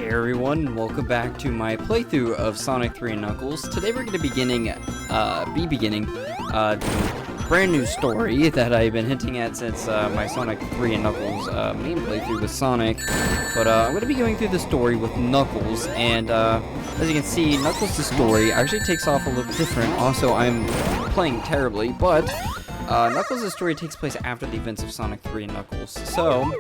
Hey everyone, welcome back to my playthrough of Sonic 3 and Knuckles. Today we're going to be beginning the brand new story that I've been hinting at since my Sonic 3 and Knuckles main playthrough with Sonic. But I'm going to be going through the story with Knuckles, and as you can see, Knuckles' story actually takes off a little different. Also, I'm playing terribly, but Knuckles' story takes place after the events of Sonic 3 and Knuckles. So,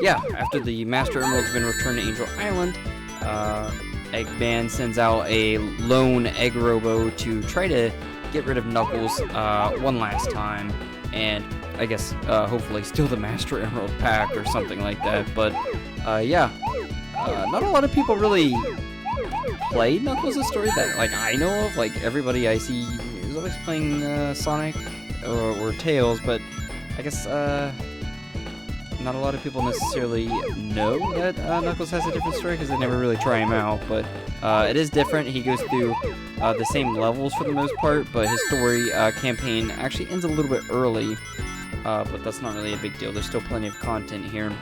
yeah, after the Master Emerald has been returned to Angel Island, Eggman sends out a lone Egg Robo to try to get rid of Knuckles one last time, and I guess hopefully steal the Master Emerald pack or something like that. But yeah, not a lot of people really play Knuckles' story that I know of. Like, everybody I see is always playing Sonic or Tails, but I guess not a lot of people necessarily know that Knuckles has a different story because they never really try him out, but it is different. He goes through the same levels for the most part, but his story campaign actually ends a little bit early, but that's not really a big deal. There's still plenty of content here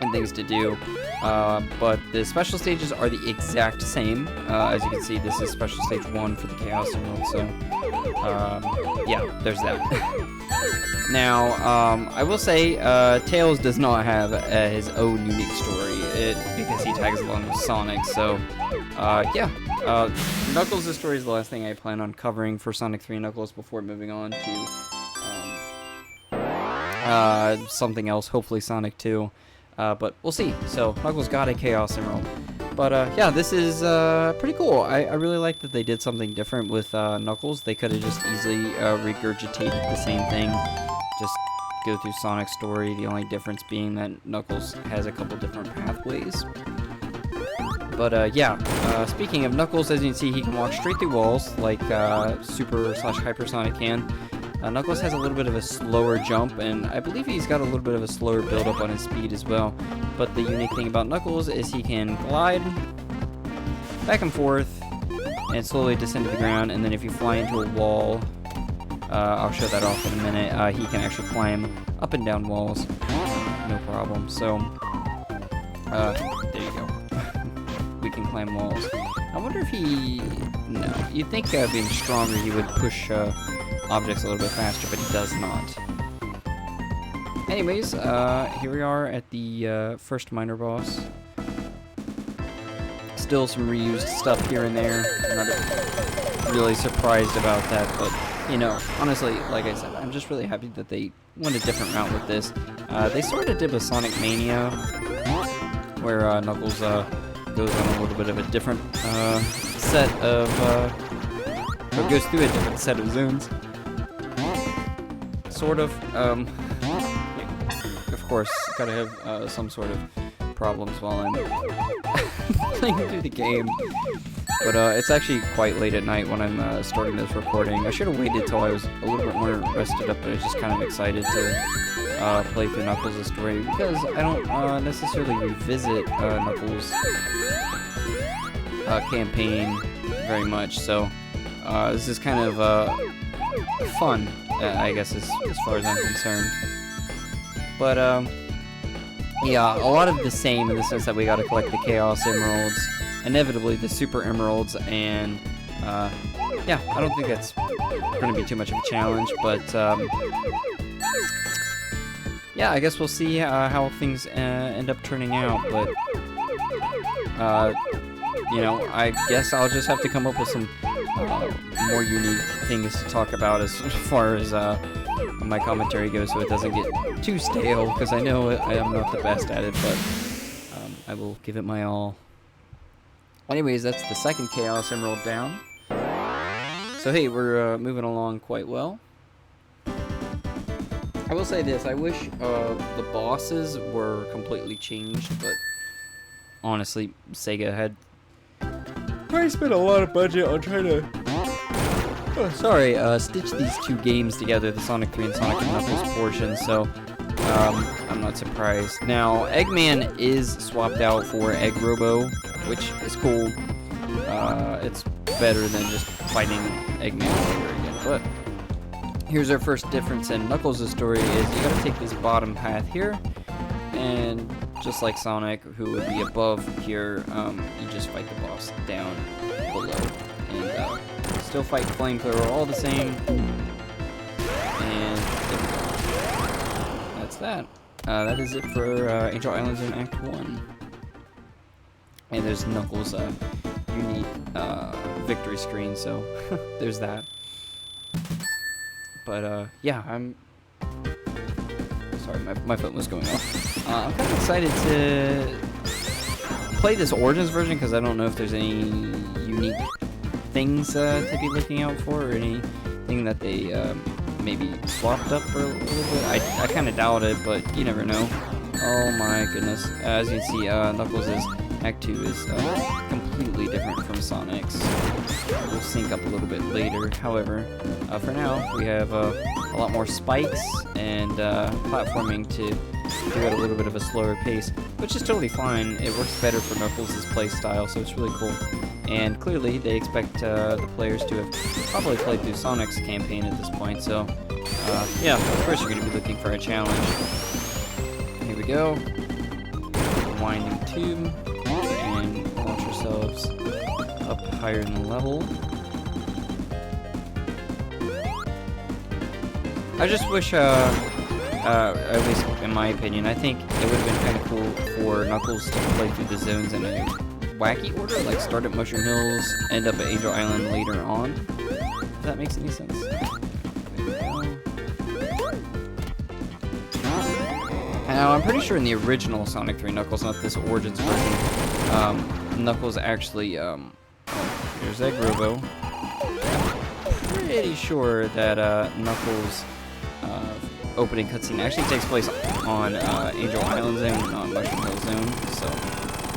and things to do, but the special stages are the exact same. As you can see, this is special stage 1 for the Chaos Emerald, so yeah, there's that. Now, I will say, Tails does not have his own unique story, because he tags along with Sonic, so, yeah. Knuckles' story is the last thing I plan on covering for Sonic 3 Knuckles before moving on to, something else, hopefully Sonic 2, but we'll see. So, Knuckles got a Chaos Emerald. But, yeah, this is, pretty cool. I really like that they did something different with, Knuckles. They could have just easily, regurgitated the same thing. Just go through Sonic's story, the only difference being that Knuckles has a couple different pathways. But, yeah, speaking of Knuckles, as you can see, he can walk straight through walls, like, Super/Hypersonic can. Knuckles has a little bit of a slower jump, and I believe he's got a little bit of a slower build-up on his speed as well. But the unique thing about Knuckles is he can glide back and forth and slowly descend to the ground, and then if you fly into a wall, I'll show that off in a minute, he can actually climb up and down walls, no problem. So, there you go. We can climb walls. I wonder if no, you'd think being stronger he would push objects a little bit faster, but he does not. Anyways, here we are at the first minor boss. Still some reused stuff here and there. I'm not really surprised about that, but you know, honestly, like I said, I'm just really happy that they went a different route with this. They sort of did with Sonic Mania, where Knuckles goes on a little bit of a different set of, or goes through a different set of zones. Sort of. Of course, gotta have some sort of problems while I'm playing through the game. But it's actually quite late at night when I'm starting this recording. I should have waited till I was a little bit more rested up, but I was just kind of excited to play through Knuckles' story, because I don't necessarily revisit Knuckles' campaign very much, so this is kind of fun, I guess, as far as I'm concerned. But yeah, a lot of the same in the sense that we gotta collect the Chaos Emeralds, inevitably the Super Emeralds, and yeah, I don't think that's going to be too much of a challenge, but yeah, I guess we'll see how things end up turning out, but you know, I guess I'll just have to come up with some more unique things to talk about as far as my commentary goes, so it doesn't get too stale, because I know I am not the best at it, but I will give it my all. Anyways, that's the second Chaos Emerald down. So hey, we're moving along quite well. I will say this, I wish the bosses were completely changed, but honestly, Sega had probably spent a lot of budget on trying to stitch these two games together, the Sonic 3 and Sonic & Knuckles portion, so I'm not surprised. Now, Eggman is swapped out for Egg Robo, which is cool. It's better than just fighting Eggman over again. But here's our first difference in Knuckles' story: is you gotta take this bottom path here and just like Sonic, who would be above here, you just fight the boss down below. And still fight Flamethrower all the same. And there we go. That's that. That is it for Angel Island Zone Act 1. And there's Knuckles' unique victory screen, so there's that. But yeah, I'm sorry, my phone was going off. I'm kind of excited to play this Origins version because I don't know if there's any unique things to be looking out for, or anything that they maybe swapped up for a little bit. I kind of doubt it, but you never know. Oh my goodness. As you can see, Knuckles' Act 2 is completely different from Sonic's. We'll sync up a little bit later. However, for now, we have a lot more spikes and platforming to do at a little bit of a slower pace, which is totally fine. It works better for Knuckles' play style, so it's really cool. And clearly, they expect the players to have probably played through Sonic's campaign at this point, so yeah, of course you're going to be looking for a challenge. Here we go. Winding tube. And launch ourselves up higher in the level. I just wish, at least in my opinion, I think it would have been kind of cool for Knuckles to play through the zones in a wacky order, like start at Mushroom Hills, end up at Angel Island later on. If that makes any sense. There we go. Now, I'm pretty sure in the original Sonic 3 Knuckles, not this Origins version, Knuckles actually, there's Egg Robo. I'm pretty sure that Knuckles' opening cutscene actually takes place on Angel Island Zone, not Mushroom Hill Zone. So,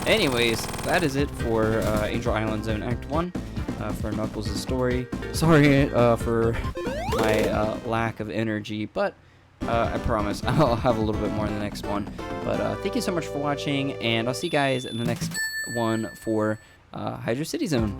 anyways, that is it for Angel Island Zone Act 1 for Knuckles' story. Sorry for my lack of energy, but I promise I'll have a little bit more in the next one. But thank you so much for watching, and I'll see you guys in the next one for Hydro City Zone.